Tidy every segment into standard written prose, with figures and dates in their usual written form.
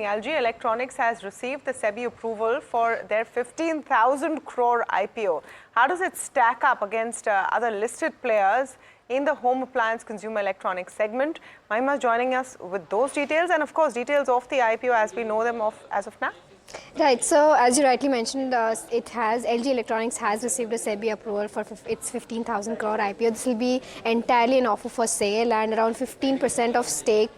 LG Electronics has received the SEBI approval for their 15,000 crore IPO. How does it stack up against other listed players in the home appliance consumer electronics segment? Mahima is joining us with those details and, of course, details of the IPO as we know them as of now. Right. So, as you rightly mentioned, LG Electronics has received a SEBI approval for its 15,000 crore IPO. This will be entirely an offer for sale, and around 15% of stake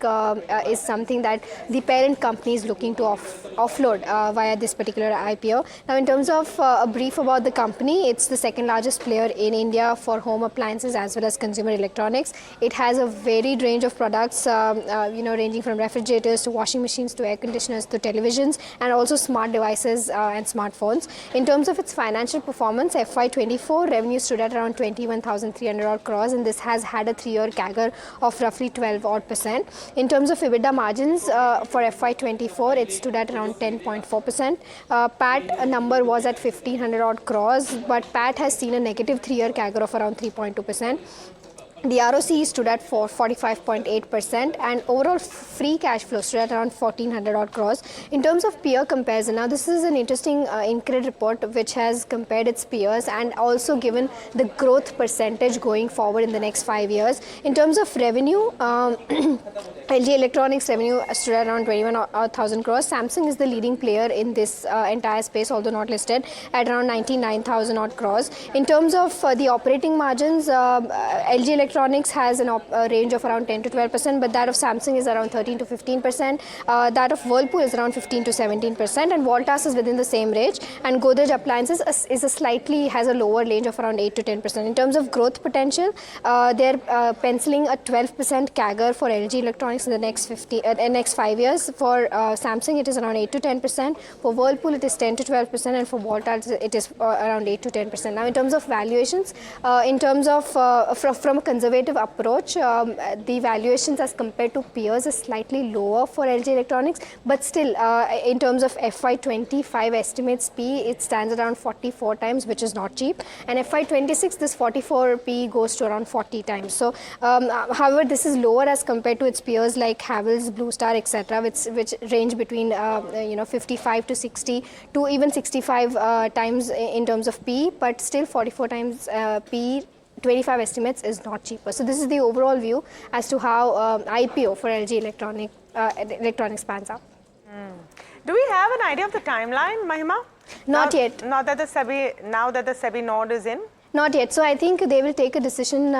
is something that the parent company is looking to offload via this particular IPO. Now, in terms of a brief about the company, it's the second largest player in India for home appliances as well as consumer electronics. It has a varied range of products, ranging from refrigerators to washing machines to air conditioners to televisions, and also smart devices and smartphones. In terms of its financial performance, FY24 revenue stood at around 21,300 crores, and this has had a 3-year CAGR of roughly 12%. In terms of EBITDA margins for FY24, it stood at around 10.4%. PAT number was at 1,500 crores, but PAT has seen a negative 3-year CAGR of around 3.2%. The ROCE stood at 45.8%, and overall free cash flow stood at around 1,400 crores. In terms of peer comparison, now this is an interesting INCRED report which has compared its peers and also given the growth percentage going forward in the next 5 years. In terms of revenue, LG Electronics revenue stood at around 21,000 crores. Samsung is the leading player in this entire space, although not listed, at around 99,000 crores. In terms of the operating margins, LG Electronics has a range of around 10 to 12%, but that of Samsung is around 13 to 15%. That of Whirlpool is around 15 to 17%, and Voltas is within the same range. And Godrej Appliances has a lower range of around 8 to 10%. In terms of growth potential, they're penciling a 12% CAGR for LG Electronics in the next 5 years. For Samsung, it is around 8 to 10%. For Whirlpool, it is 10 to 12%, and for Voltas, it is around 8 to 10%. Now, in terms of valuations, from a conservative approach, the valuations as compared to peers is slightly lower for LG Electronics, but still, in terms of FY25 estimates P, it stands at around 44 times, which is not cheap. And FY26, this 44 P goes to around 40 times. So, however, this is lower as compared to its peers like Havells, Blue Star, etc., which range between 55 to 60 to even 65 times in terms of P, but still 44 times P. 25 estimates is not cheaper. So this is the overall view as to how IPO for LG Electronics pans out. Do we have an idea of the timeline, Mahima? Not yet. Now that the SEBI nod is in? Not yet. So I think they will take a decision,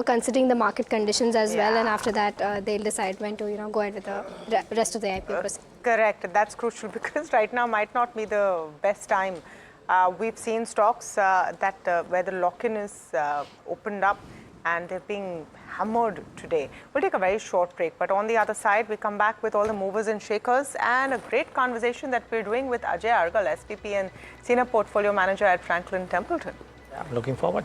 considering the market conditions as well, and after that they'll decide when to, go ahead with the rest of the IPO process. Correct. That's crucial because right now might not be the best time. We've seen stocks where the lock-in is opened up and they're being hammered today. We'll take a very short break, but on the other side, we come back with all the movers and shakers and a great conversation that we're doing with Ajay Argal, SVP and Senior Portfolio Manager at Franklin Templeton. I'm looking forward.